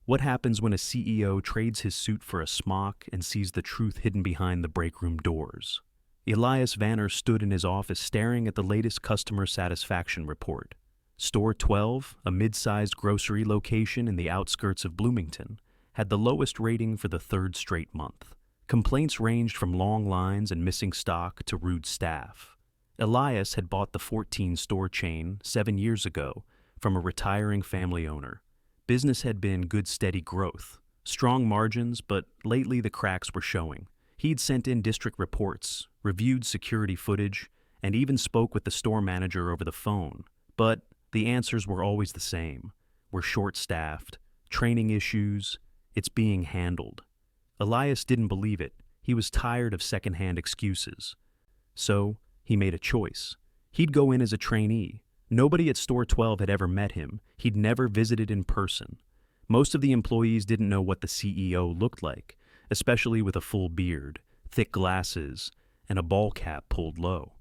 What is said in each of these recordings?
What happens when a CEO trades his suit for a smock and sees the truth hidden behind the break room doors? Elias Vanner stood in his office staring at the latest customer satisfaction report. Store 12, a mid-sized grocery location in the outskirts of Bloomington, had the lowest rating for the third straight month. Complaints ranged from long lines and missing stock to rude staff. Elias had bought the 14-store chain 7 years ago from a retiring family owner. Business had been good steady growth, strong margins, but lately the cracks were showing. He'd sent in district reports, reviewed security footage, and even spoke with the store manager over the phone. But the answers were always the same. We're short-staffed, training issues, it's being handled. Elias didn't believe it. He was tired of second-hand excuses. So he made a choice. He'd go in as a trainee. Nobody at Store 12 had ever met him. He'd never visited in person. Most of the employees didn't know what the CEO looked like, especially with a full beard, thick glasses, and a ball cap pulled low.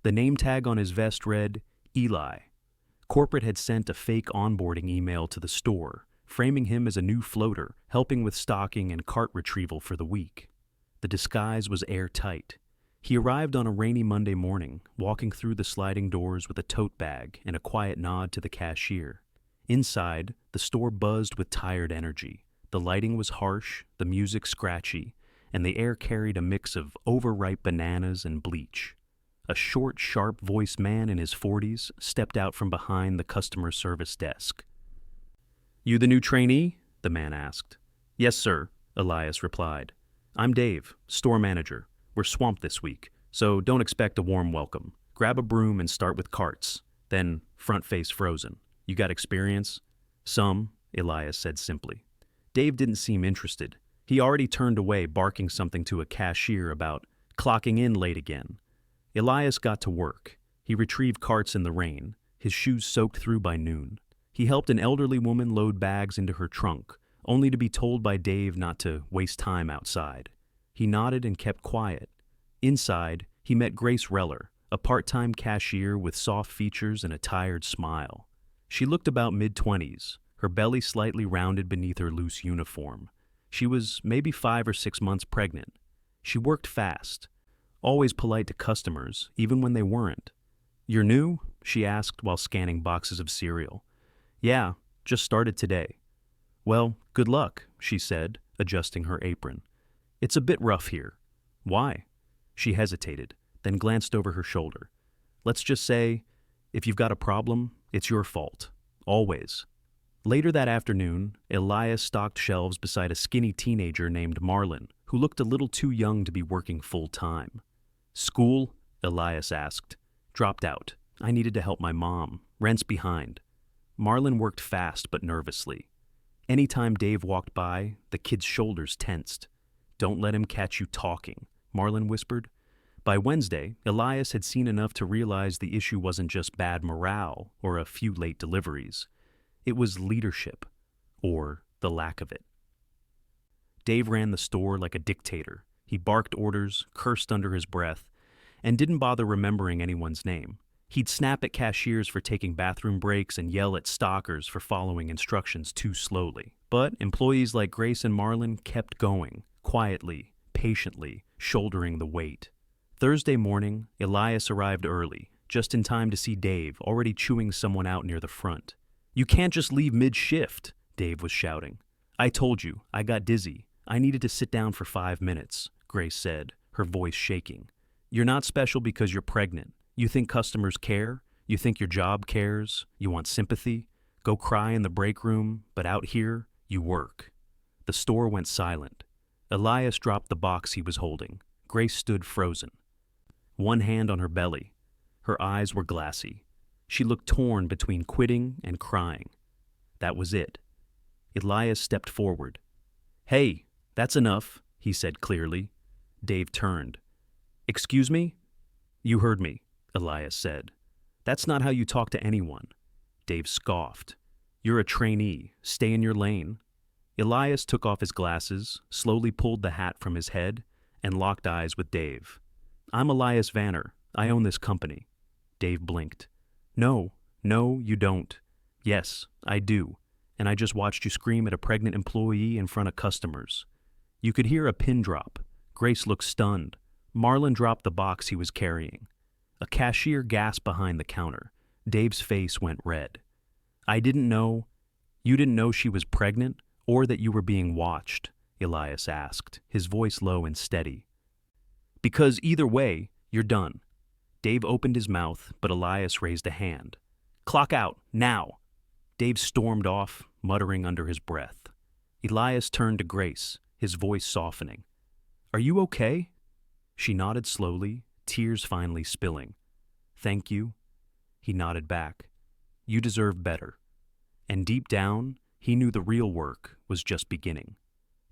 The name tag on his vest read, Eli. Corporate had sent a fake onboarding email to the store, framing him as a new floater, helping with stocking and cart retrieval for the week. The disguise was airtight. He arrived on a rainy Monday morning, walking through the sliding doors with a tote bag and a quiet nod to the cashier. Inside, the store buzzed with tired energy. The lighting was harsh, the music scratchy, and the air carried a mix of overripe bananas and bleach. A short, sharp-voiced man in his 40s stepped out from behind the customer service desk. "You the new trainee?" the man asked. "Yes, sir," Elias replied. "I'm Dave, store manager. We're swamped this week, so don't expect a warm welcome. Grab a broom and start with carts, then front face frozen. You got experience?" "Some," Elias said simply. Dave didn't seem interested. He already turned away, barking something to a cashier about clocking in late again. Elias got to work. He retrieved carts in the rain, his shoes soaked through by noon. He helped an elderly woman load bags into her trunk, only to be told by Dave not to waste time outside. He nodded and kept quiet. Inside, he met Grace Reller, a part-time cashier with soft features and a tired smile. She looked about mid-20s, her belly slightly rounded beneath her loose uniform. She was maybe 5 or 6 months pregnant. She worked fast, always polite to customers, even when they weren't. "You're new?" she asked while scanning boxes of cereal. "Yeah, just started today." "Well, good luck," she said, adjusting her apron. "It's a bit rough here." "Why?" She hesitated, then glanced over her shoulder. "Let's just say, if you've got a problem, it's your fault. Always." Later that afternoon, Elias stocked shelves beside a skinny teenager named Marlon, who looked a little too young to be working full-time. "School?" Elias asked. "Dropped out. I needed to help my mom. Rent's behind." Marlon worked fast but nervously. Anytime Dave walked by, the kid's shoulders tensed. "Don't let him catch you talking," Marlon whispered. By Wednesday, Elias had seen enough to realize the issue wasn't just bad morale or a few late deliveries. It was leadership, or the lack of it. Dave ran the store like a dictator. He barked orders, cursed under his breath, and didn't bother remembering anyone's name. He'd snap at cashiers for taking bathroom breaks and yell at stockers for following instructions too slowly. But employees like Grace and Marlon kept going, quietly, patiently, shouldering the weight. Thursday morning, Elias arrived early, just in time to see Dave already chewing someone out near the front. "You can't just leave mid-shift," Dave was shouting. "I told you, I got dizzy. I needed to sit down for 5 minutes," Grace said, her voice shaking. "You're not special because you're pregnant. You think customers care? You think your job cares? You want sympathy? Go cry in the break room, but out here, you work." The store went silent. Elias dropped the box he was holding. Grace stood frozen, one hand on her belly. Her eyes were glassy. She looked torn between quitting and crying. That was it. Elias stepped forward. "Hey, that's enough," he said clearly. Dave turned. "Excuse me?" "You heard me," Elias said. "That's not how you talk to anyone." Dave scoffed. "You're a trainee. Stay in your lane." Elias took off his glasses, slowly pulled the hat from his head, and locked eyes with Dave. "I'm Elias Vanner. I own this company." Dave blinked. No, you don't." "Yes, I do. and I just watched you scream at a pregnant employee in front of customers." You could hear a pin drop. Grace looked stunned. Marlon dropped the box he was carrying. A cashier gasped behind the counter. Dave's face went red. "I didn't know. You didn't know she was pregnant, or that you were being watched?" Elias asked, his voice low and steady. "Because either way, you're done." Dave opened his mouth, but Elias raised a hand. "Clock out, now!" Dave stormed off, muttering under his breath. Elias turned to Grace, his voice softening. "Are you okay?" She nodded slowly, tears finally spilling. "Thank you." He nodded back. "You deserve better." And deep down, he knew the real work was just beginning.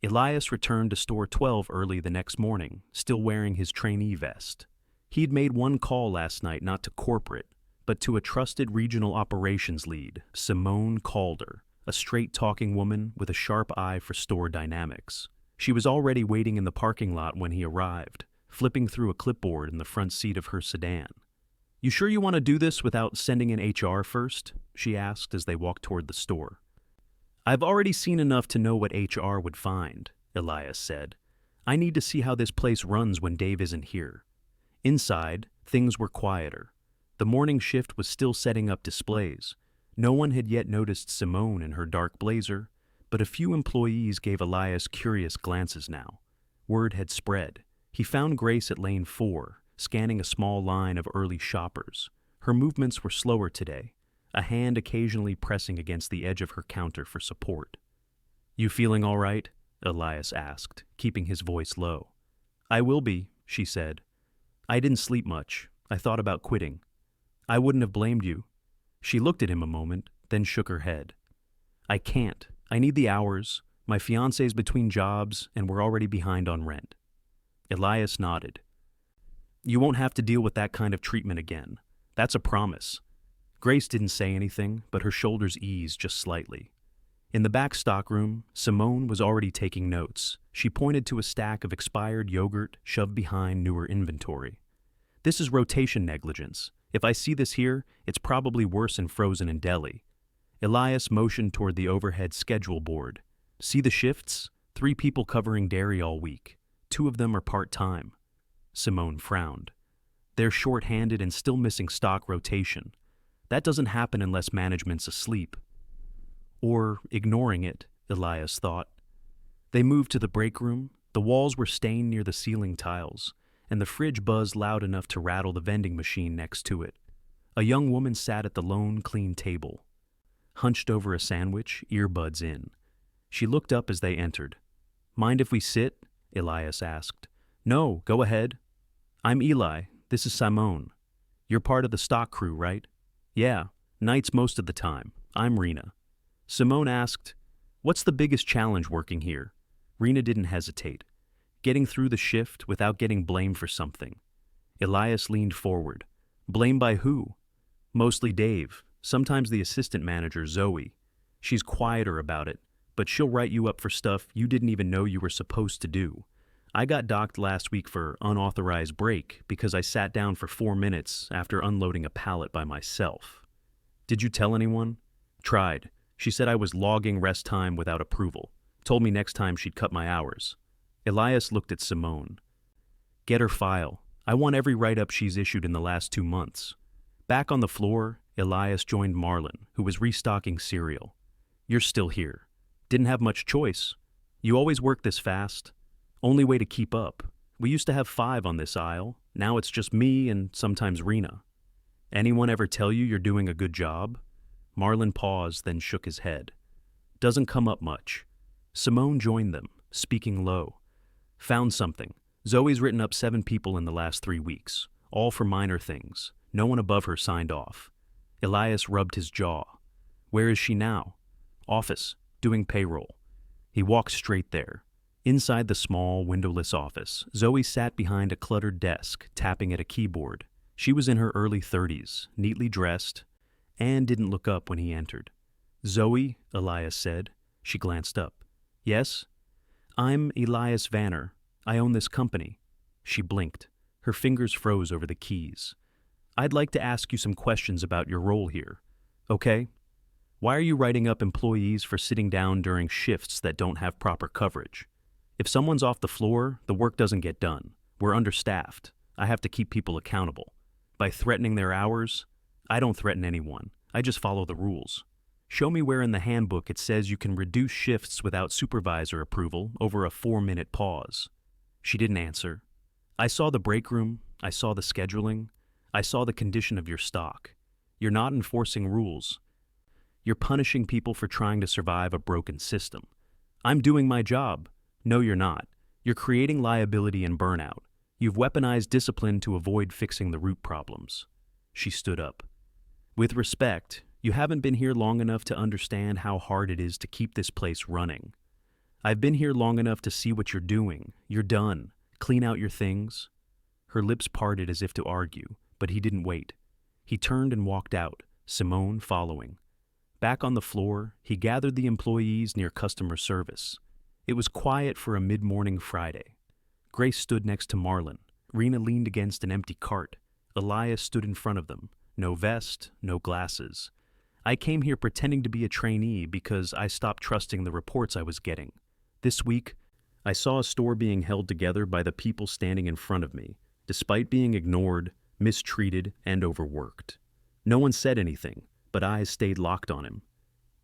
Elias returned to store 12 early the next morning, still wearing his trainee vest. He'd made one call last night, not to corporate, but to a trusted regional operations lead, Simone Calder, a straight-talking woman with a sharp eye for store dynamics. She was already waiting in the parking lot when he arrived, flipping through a clipboard in the front seat of her sedan. "You sure you want to do this without sending in HR first?" she asked as they walked toward the store. "I've already seen enough to know what HR would find," Elias said. "I need to see how this place runs when Dave isn't here." Inside, things were quieter. The morning shift was still setting up displays. No one had yet noticed Simone in her dark blazer, but a few employees gave Elias curious glances now. Word had spread. He found Grace at lane 4, scanning a small line of early shoppers. Her movements were slower today, a hand occasionally pressing against the edge of her counter for support. "You feeling all right?" Elias asked, keeping his voice low. "I will be," she said. "I didn't sleep much. I thought about quitting." "I wouldn't have blamed you." She looked at him a moment, then shook her head. "I can't. I need the hours. My fiancé's between jobs, and we're already behind on rent." Elias nodded. "You won't have to deal with that kind of treatment again. That's a promise." Grace didn't say anything, but her shoulders eased just slightly. In the back stockroom, Simone was already taking notes. She pointed to a stack of expired yogurt shoved behind newer inventory. "This is rotation negligence. If I see this here, it's probably worse in frozen in deli." Elias motioned toward the overhead schedule board. "See the shifts? 3 people covering dairy all week. 2 of them are part-time." Simone frowned. "They're short-handed and still missing stock rotation. That doesn't happen unless management's asleep." Or ignoring it, Elias thought. They moved to the break room. The walls were stained near the ceiling tiles, and the fridge buzzed loud enough to rattle the vending machine next to it. A young woman sat at the lone, clean table, hunched over a sandwich, earbuds in. She looked up as they entered. "Mind if we sit?" Elias asked. "No, go ahead." "I'm Eli. This is Simone. You're part of the stock crew, right?" "Yeah, nights most of the time. I'm Rena." Simone asked, "What's the biggest challenge working here?" Rena didn't hesitate. "Getting through the shift without getting blamed for something." Elias leaned forward. "Blamed by who?" "Mostly Dave, sometimes the assistant manager, Zoe. She's quieter about it, but she'll write you up for stuff you didn't even know you were supposed to do. I got docked last week for unauthorized break because I sat down for 4 minutes after unloading a pallet by myself." "Did you tell anyone?" "Tried. She said I was logging rest time without approval. Told me next time she'd cut my hours." Elias looked at Simone. "Get her file. I want every write-up she's issued in the last 2 months." Back on the floor, Elias joined Marlon, who was restocking cereal. "You're still here. Didn't have much choice. You always work this fast. Only way to keep up. We used to have 5 on this aisle. Now it's just me and sometimes Rena. Anyone ever tell you you're doing a good job?" Marlon paused, then shook his head. "Doesn't come up much." Simone joined them, speaking low. "Found something. Zoe's written up 7 people in the last 3 weeks, all for minor things. No one above her signed off." Elias rubbed his jaw. "Where is she now?" "Office, doing payroll." He walked straight there. Inside the small, windowless office, Zoe sat behind a cluttered desk, tapping at a keyboard. She was in her early 30s, neatly dressed, and didn't look up when he entered. "Zoe," Elias said. She glanced up. "Yes?" "I'm Elias Vanner. I own this company." She blinked. Her fingers froze over the keys. "I'd like to ask you some questions about your role here." "Okay." Why are you writing up employees for sitting down during shifts that don't have proper coverage? If someone's off the floor, the work doesn't get done. We're understaffed. I have to keep people accountable. By threatening their hours, I don't threaten anyone. I just follow the rules. Show me where in the handbook it says you can reduce shifts without supervisor approval over a 4-minute pause. She didn't answer. I saw the break room. I saw the scheduling. I saw the condition of your stock. You're not enforcing rules. You're punishing people for trying to survive a broken system. I'm doing my job. No, you're not. You're creating liability and burnout. You've weaponized discipline to avoid fixing the root problems. She stood up. With respect, you haven't been here long enough to understand how hard it is to keep this place running. I've been here long enough to see what you're doing. You're done. Clean out your things. Her lips parted as if to argue, but he didn't wait. He turned and walked out, Simone following. Back on the floor, he gathered the employees near customer service. It was quiet for a mid-morning Friday. Grace stood next to Marlon. Rena leaned against an empty cart. Elias stood in front of them. No vest, no glasses. I came here pretending to be a trainee because I stopped trusting the reports I was getting. This week, I saw a store being held together by the people standing in front of me, despite being ignored, mistreated, and overworked. No one said anything, but eyes stayed locked on him.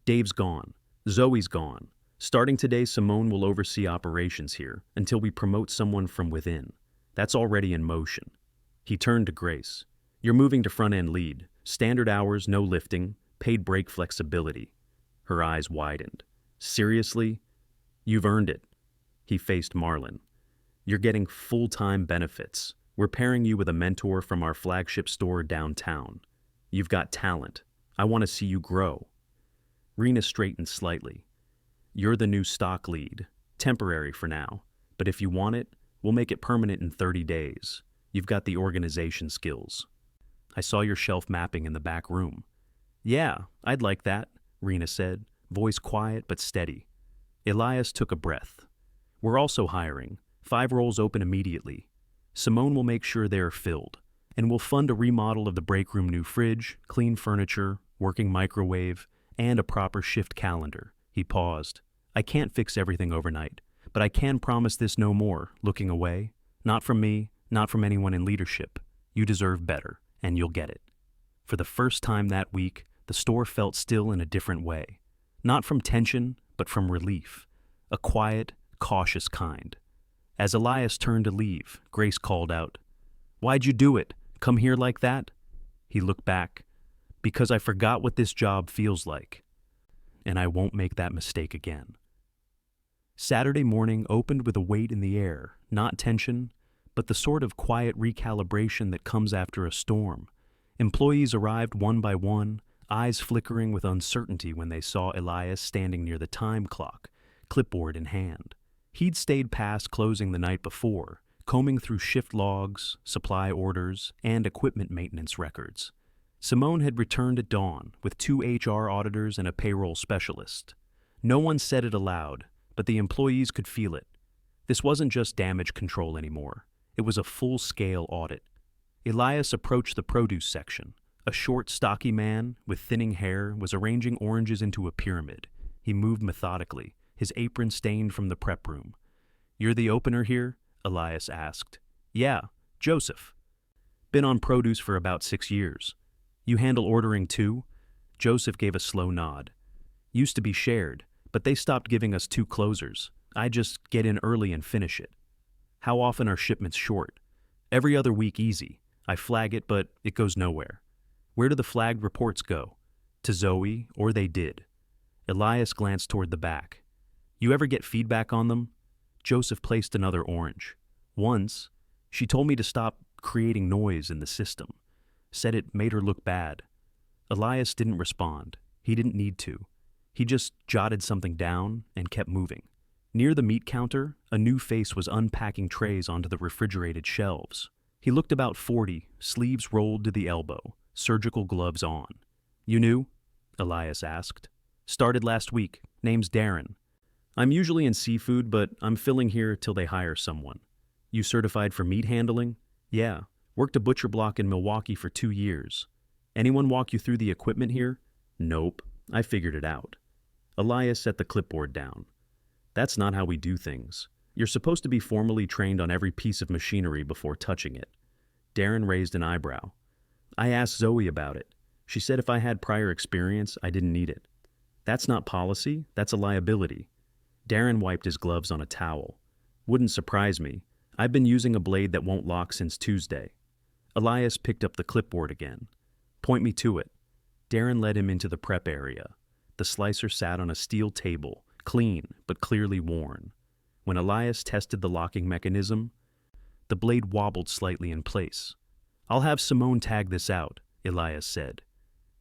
Dave's gone. Zoe's gone. Starting today, Simone will oversee operations here until we promote someone from within. That's already in motion. He turned to Grace. You're moving to front-end lead. Standard hours, no lifting, paid break flexibility. Her eyes widened. Seriously? You've earned it. He faced Marlon. You're getting full-time benefits. We're pairing you with a mentor from our flagship store downtown. You've got talent. I want to see you grow. Rena straightened slightly. You're the new stock lead. Temporary for now. But if you want it, we'll make it permanent in 30 days. You've got the organization skills. I saw your shelf mapping in the back room. Yeah, I'd like that, Rena said, voice quiet but steady. Elias took a breath. We're also hiring. 5 roles open immediately. Simone will make sure they are filled, and we'll fund a remodel of the break room, new fridge, clean furniture, working microwave, and a proper shift calendar. He paused. I can't fix everything overnight, but I can promise this no more, looking away. Not from me, not from anyone in leadership. You deserve better, and you'll get it. For the first time that week, the store felt still in a different way. Not from tension, but from relief. A quiet, cautious kind. As Elias turned to leave, Grace called out, Why'd you do it? Come here like that? He looked back. Because I forgot what this job feels like. And I won't make that mistake again. Saturday morning opened with a weight in the air, not tension, but the sort of quiet recalibration that comes after a storm. Employees arrived one by one, eyes flickering with uncertainty when they saw Elias standing near the time clock, clipboard in hand. He'd stayed past closing the night before, combing through shift logs, supply orders, and equipment maintenance records. Simone had returned at dawn with 2 HR auditors and a payroll specialist. No one said it aloud, but the employees could feel it. This wasn't just damage control anymore. It was a full-scale audit. Elias approached the produce section. A short, stocky man with thinning hair was arranging oranges into a pyramid. He moved methodically, his apron stained from the prep room. You're the opener here? Elias asked. Yeah, Joseph. Been on produce for about 6 years. You handle ordering too? Joseph gave a slow nod. Used to be shared, but they stopped giving us 2 closers. I just get in early and finish it. How often are shipments short? Every other week easy. I flag it, but it goes nowhere. Where do the flagged reports go? To Zoe, or they did. Elias glanced toward the back. You ever get feedback on them? Joseph placed another orange. Once, she told me to stop creating noise in the system. Said it made her look bad. Elias didn't respond. He didn't need to. He just jotted something down and kept moving. Near the meat counter, a new face was unpacking trays onto the refrigerated shelves. He looked about 40, sleeves rolled to the elbow, surgical gloves on. You new? Elias asked. Started last week. Name's Darren. I'm usually in seafood, but I'm filling here till they hire someone. You certified for meat handling? Yeah. Worked a butcher block in Milwaukee for 2 years. Anyone walk you through the equipment here? Nope. I figured it out. Elias set the clipboard down. That's not how we do things. You're supposed to be formally trained on every piece of machinery before touching it. Darren raised an eyebrow. I asked Zoe about it. She said if I had prior experience, I didn't need it. That's not policy, that's a liability. Darren wiped his gloves on a towel. Wouldn't surprise me. I've been using a blade that won't lock since Tuesday. Elias picked up the clipboard again. Point me to it. Darren led him into the prep area. The slicer sat on a steel table, clean but clearly worn. When Elias tested the locking mechanism, the blade wobbled slightly in place. I'll have Simone tag this out, Elias said.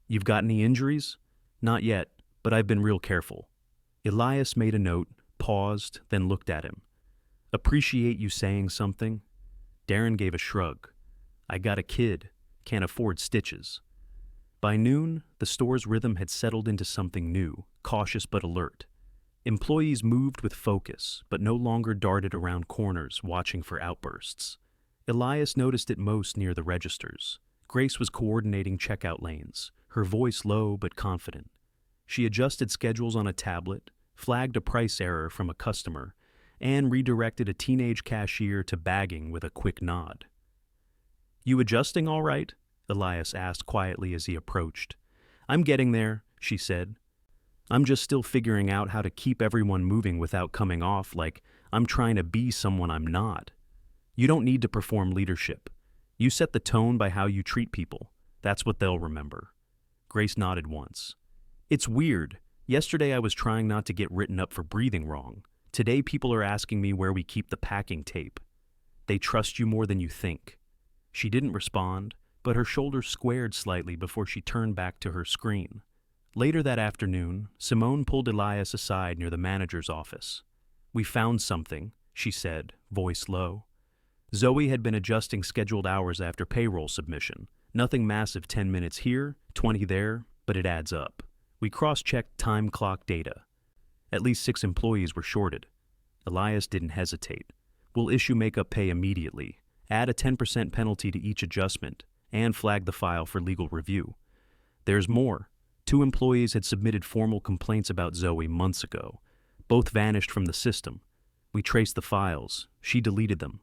You've got any injuries? Not yet, but I've been real careful. Elias made a note, paused, then looked at him. Appreciate you saying something? Darren gave a shrug. I got a kid, can't afford stitches. By noon, the store's rhythm had settled into something new, cautious but alert. Employees moved with focus, but no longer darted around corners watching for outbursts. Elias noticed it most near the registers. Grace was coordinating checkout lanes, her voice low but confident. She adjusted schedules on a tablet, flagged a price error from a customer, and redirected a teenage cashier to bagging with a quick nod. You adjusting all right? Elias asked quietly as he approached. I'm getting there, she said. I'm just still figuring out how to keep everyone moving without coming off like I'm trying to be someone I'm not. You don't need to perform leadership. You set the tone by how you treat people. That's what they'll remember. Grace nodded once. It's weird. Yesterday I was trying not to get written up for breathing wrong. Today people are asking me where we keep the packing tape. They trust you more than you think. She didn't respond, but her shoulders squared slightly before she turned back to her screen. Later that afternoon, Simone pulled Elias aside near the manager's office. We found something, she said, voice low. Zoe had been adjusting scheduled hours after payroll submission. Nothing massive, 10 minutes here, 20 there, but it adds up. We cross-checked time clock data. At least 6 employees were shorted. Elias didn't hesitate. We'll issue makeup pay immediately, add a 10% penalty to each adjustment, and flag the file for legal review. There's more. 2 employees had submitted formal complaints about Zoe months ago. Both vanished from the system. We traced the files. She deleted them.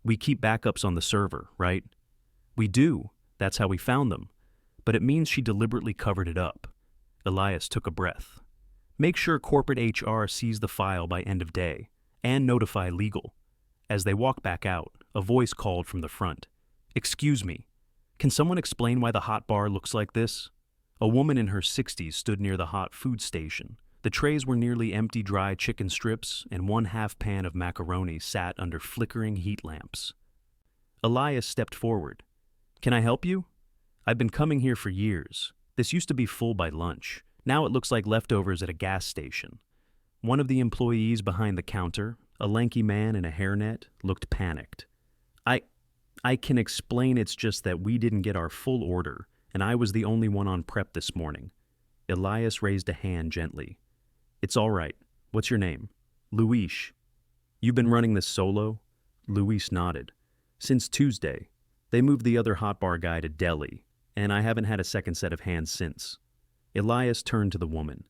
We keep backups on the server, right? We do. That's how we found them. But it means she deliberately covered it up. Elias took a breath. Make sure corporate HR sees the file by end of day, and notify legal. As they walked back out, a voice called from the front. Excuse me. Can someone explain why the hot bar looks like this? A woman in her 60s stood near the hot food station. The trays were nearly empty dry chicken strips, and 1/2 pan of macaroni sat under flickering heat lamps. Elias stepped forward. Can I help you? I've been coming here for years. This used to be full by lunch. Now it looks like leftovers at a gas station. One of the employees behind the counter, a lanky man in a hairnet, looked panicked. I can explain, it's just that we didn't get our full order, and I was the only one on prep this morning. Elias raised a hand gently. It's all right. What's your name? Luis. You've been running this solo? Luis nodded. Since Tuesday. They moved the other hot bar guy to Delhi, and I haven't had a second set of hands since. Elias turned to the woman.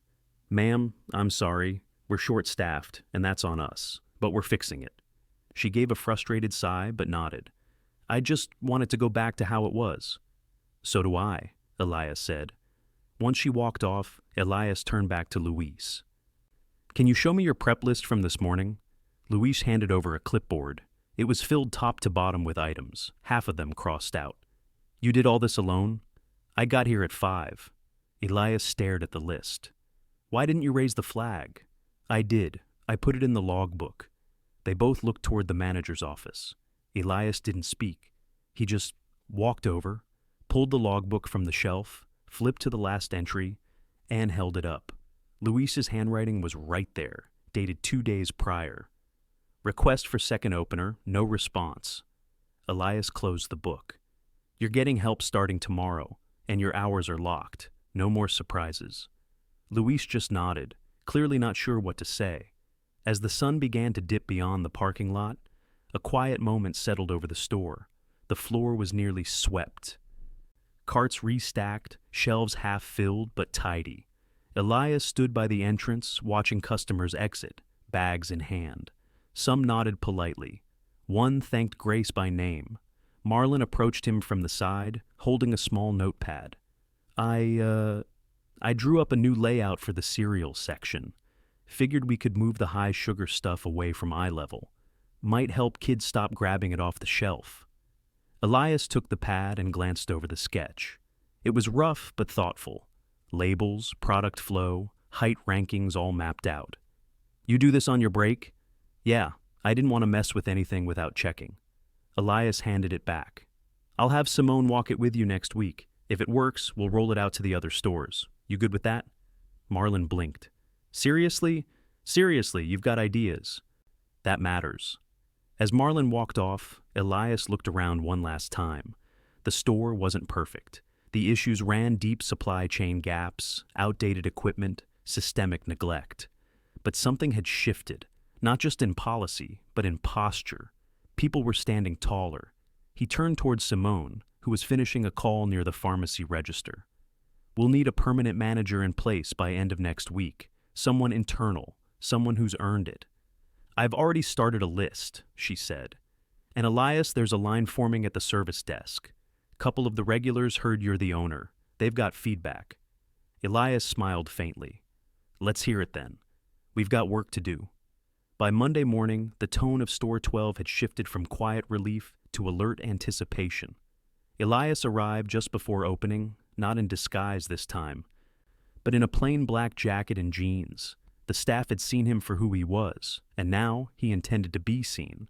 Ma'am, I'm sorry. We're short-staffed, and that's on us, but we're fixing it. She gave a frustrated sigh, but nodded. I just wanted to go back to how it was. So do I, Elias said. Once she walked off, Elias turned back to Luis. Can you show me your prep list from this morning? Luis handed over a clipboard. It was filled top to bottom with items, half of them crossed out. You did all this alone? I got here at 5. Elias stared at the list. Why didn't you raise the flag? I did. I put it in the logbook. They both looked toward the manager's office. Elias didn't speak. He just walked over, pulled the logbook from the shelf, flipped to the last entry, and held it up. Luis's handwriting was right there, dated 2 days prior. Request for second opener, no response. Elias closed the book. You're getting help starting tomorrow, and your hours are locked. No more surprises. Luis just nodded, clearly not sure what to say. As the sun began to dip beyond the parking lot, a quiet moment settled over the store. The floor was nearly swept. Carts restacked, shelves half filled but tidy. Elias stood by the entrance, watching customers exit, bags in hand. Some nodded politely. One thanked Grace by name. Marlon approached him from the side, holding a small notepad. I drew up a new layout for the cereal section. Figured we could move the high sugar stuff away from eye level. Might help kids stop grabbing it off the shelf. Elias took the pad and glanced over the sketch. It was rough but thoughtful. Labels, product flow, height rankings all mapped out. You do this on your break? Yeah, I didn't want to mess with anything without checking. Elias handed it back. I'll have Simone walk it with you next week. If it works, we'll roll it out to the other stores. You good with that? Marlon blinked. Seriously? Seriously, you've got ideas. That matters. As Marlon walked off, Elias looked around one last time. The store wasn't perfect. The issues ran deep supply chain gaps, outdated equipment, systemic neglect. But something had shifted, not just in policy, but in posture. People were standing taller. He turned towards Simone, who was finishing a call near the pharmacy register. We'll need a permanent manager in place by end of next week. Someone internal, someone who's earned it. I've already started a list, she said. And Elias, there's a line forming at the service desk. Couple of the regulars heard you're the owner. They've got feedback. Elias smiled faintly. Let's hear it then. We've got work to do. By Monday morning, the tone of Store 12 had shifted from quiet relief to alert anticipation. Elias arrived just before opening, not in disguise this time, but in a plain black jacket and jeans. The staff had seen him for who he was, and now he intended to be seen.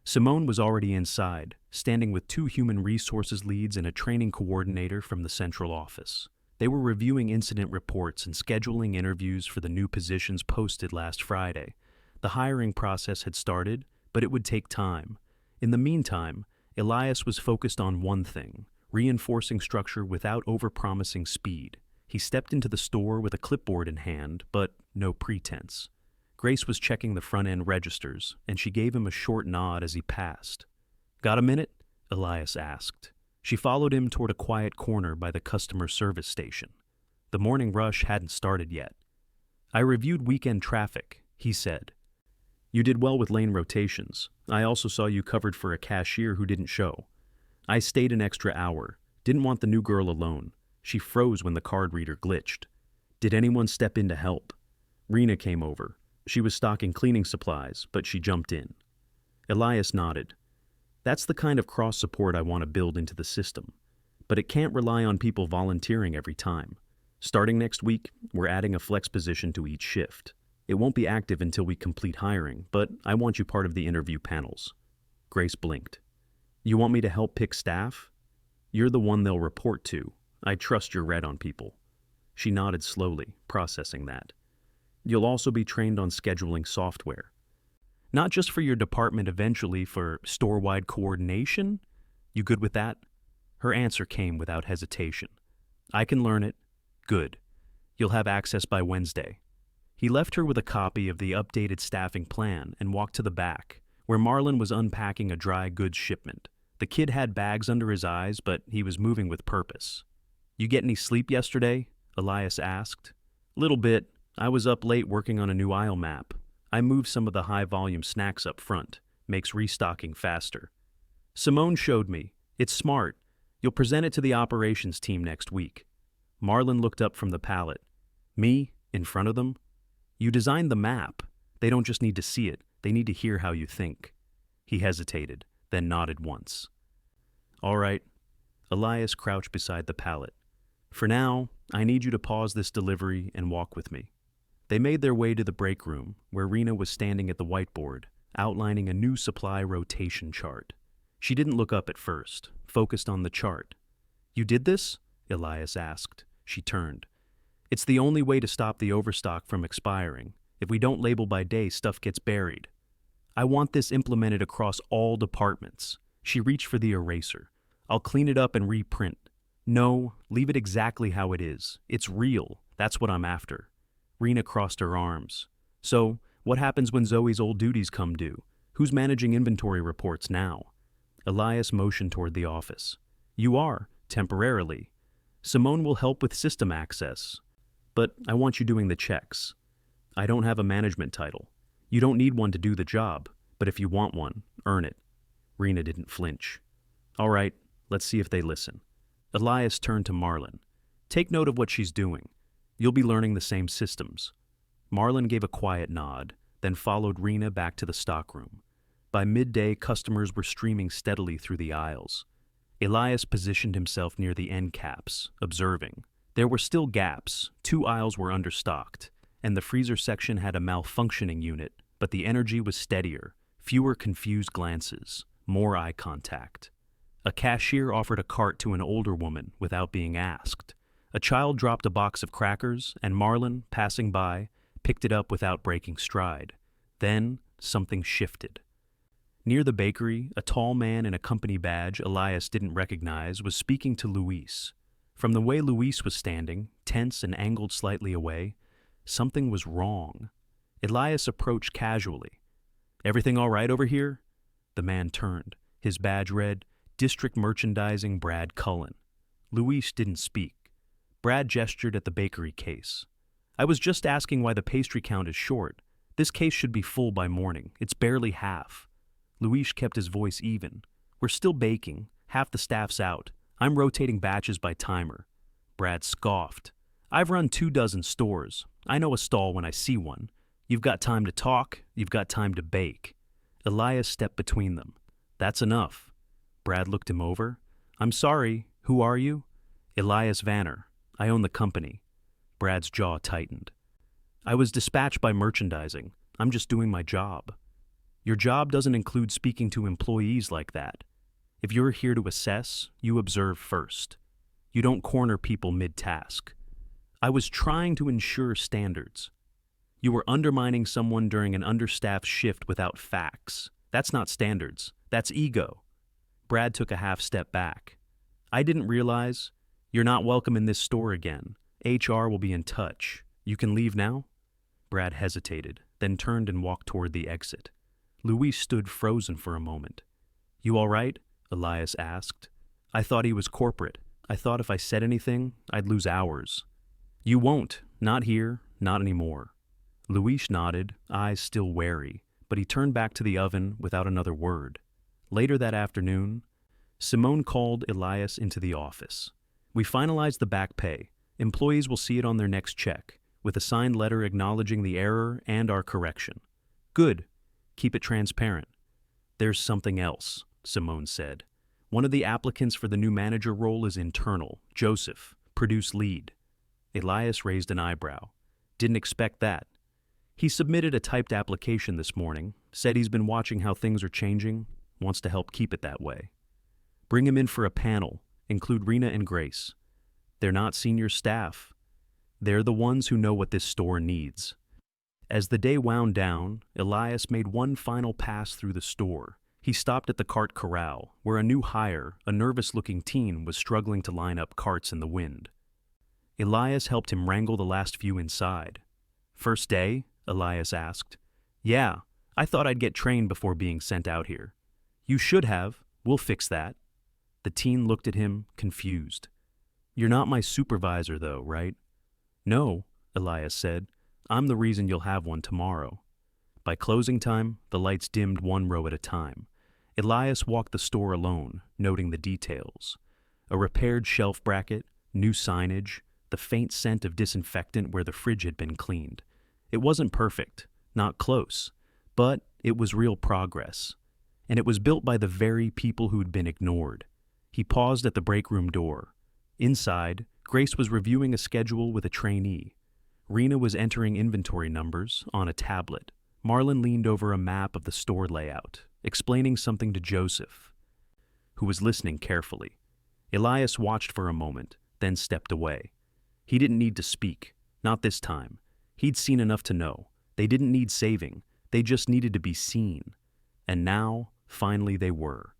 Simone was already inside, standing with 2 human resources leads and a training coordinator from the central office. They were reviewing incident reports and scheduling interviews for the new positions posted last Friday. The hiring process had started, but it would take time. In the meantime, Elias was focused on one thing, reinforcing structure without overpromising speed. He stepped into the store with a clipboard in hand, but no pretense. Grace was checking the front-end registers, and she gave him a short nod as he passed. Got a minute? Elias asked. She followed him toward a quiet corner by the customer service station. The morning rush hadn't started yet. I reviewed weekend traffic, he said. You did well with lane rotations. I also saw you covered for a cashier who didn't show. I stayed an extra hour. Didn't want the new girl alone. She froze when the card reader glitched. Did anyone step in to help? Rena came over. She was stocking cleaning supplies, but she jumped in. Elias nodded. That's the kind of cross-support I want to build into the system. But it can't rely on people volunteering every time. Starting next week, we're adding a flex position to each shift. It won't be active until we complete hiring, but I want you part of the interview panels. Grace blinked. You want me to help pick staff? You're the one they'll report to. I trust you're red on people. She nodded slowly, processing that. You'll also be trained on scheduling software. Not just for your department eventually, for store-wide coordination? You good with that? Her answer came without hesitation. I can learn it. Good. You'll have access by Wednesday. He left her with a copy of the updated staffing plan and walked to the back, where Marlon was unpacking a dry goods shipment. The kid had bags under his eyes, but he was moving with purpose. You get any sleep yesterday? Elias asked. Little bit. I was up late working on a new aisle map. I moved some of the high-volume snacks up front. Makes restocking faster. Simone showed me. It's smart. You'll present it to the operations team next week. Marlon looked up from the pallet. Me? In front of them? You designed the map. They don't just need to see it. They need to hear how you think. He hesitated, then nodded once. All right. Elias crouched beside the pallet. For now, I need you to pause this delivery and walk with me. They made their way to the break room, where Rena was standing at the whiteboard, outlining a new supply rotation chart. She didn't look up at first, focused on the chart. You did this? Elias asked. She turned. It's the only way to stop the overstock from expiring. If we don't label by day, stuff gets buried. I want this implemented across all departments. She reached for the eraser. I'll clean it up and reprint. No, leave it exactly how it is. It's real. That's what I'm after. Rena crossed her arms. So, what happens when Zoe's old duties come due? Who's managing inventory reports now? Elias motioned toward the office. You are, temporarily. Simone will help with system access. But I want you doing the checks. I don't have a management title. You don't need one to do the job, but if you want one, earn it. Rena didn't flinch. All right, let's see if they listen. Elias turned to Marlon. Take note of what she's doing. You'll be learning the same systems. Marlon gave a quiet nod, then followed Rena back to the stockroom. By midday, customers were streaming steadily through the aisles. Elias positioned himself near the end caps, observing. There were still gaps, 2 aisles were understocked, and the freezer section had a malfunctioning unit, but the energy was steadier, fewer confused glances, more eye contact. A cashier offered a cart to an older woman without being asked. A child dropped a box of crackers, and Marlon, passing by, picked it up without breaking stride. Then, something shifted. Near the bakery, a tall man in a company badge Elias didn't recognize was speaking to Luis. From the way Luis was standing, tense and angled slightly away, something was wrong. Elias approached casually. "Everything all right over here?" The man turned. His badge read, District Merchandising Brad Cullen. Luis didn't speak. Brad gestured at the bakery case. "I was just asking why the pastry count is short. This case should be full by morning. It's barely half." Luis kept his voice even. "We're still baking. Half the staff's out. I'm rotating batches by timer." Brad scoffed. "I've run 24 stores. I know a stall when I see one. You've got time to talk. You've got time to bake." Elias stepped between them. "That's enough." Brad looked him over. "I'm sorry. Who are you?" "Elias Vanner. I own the company." Brad's jaw tightened. "I was dispatched by merchandising. I'm just doing my job." "Your job doesn't include speaking to employees like that. If you're here to assess, you observe first. You don't corner people mid-task." "I was trying to ensure standards." "You were undermining someone during an understaffed shift without facts. That's not standards. That's ego." Brad took a half step back. "I didn't realize. You're not welcome in this store again. HR will be in touch. You can leave now?" Brad hesitated, then turned and walked toward the exit. Luis stood frozen for a moment. "You all right?" Elias asked. "I thought he was corporate. I thought if I said anything, I'd lose hours." "You won't. Not here. Not anymore." Luis nodded, eyes still wary, but he turned back to the oven without another word. Later that afternoon, Simone called Elias into the office. "We finalized the back pay. Employees will see it on their next check, with a signed letter acknowledging the error and our correction." "Good. Keep it transparent." "There's something else," Simone said. "One of the applicants for the new manager role is internal, Joseph, produce lead." Elias raised an eyebrow. "Didn't expect that." "He submitted a typed application this morning, said he's been watching how things are changing, wants to help keep it that way." "Bring him in for a panel, include Rena and Grace." "They're not senior staff. They're the ones who know what this store needs." As the day wound down, Elias made one final pass through the store. He stopped at the cart corral, where a new hire, a nervous-looking teen, was struggling to line up carts in the wind. Elias helped him wrangle the last few inside. "First day?" Elias asked. "Yeah, I thought I'd get trained before being sent out here." "You should have. We'll fix that." The teen looked at him, confused. "You're not my supervisor, though, right?" "No," Elias said. "I'm the reason you'll have one tomorrow." By closing time, the lights dimmed one row at a time. Elias walked the store alone, noting the details. A repaired shelf bracket, new signage, the faint scent of disinfectant where the fridge had been cleaned. It wasn't perfect, not close, but it was real progress. And it was built by the very people who'd been ignored. He paused at the break room door. Inside, Grace was reviewing a schedule with a trainee. Rena was entering inventory numbers on a tablet. Marlon leaned over a map of the store layout, explaining something to Joseph, who was listening carefully. Elias watched for a moment, then stepped away. He didn't need to speak, not this time. He'd seen enough to know. They didn't need saving, they just needed to be seen. And now, finally they were.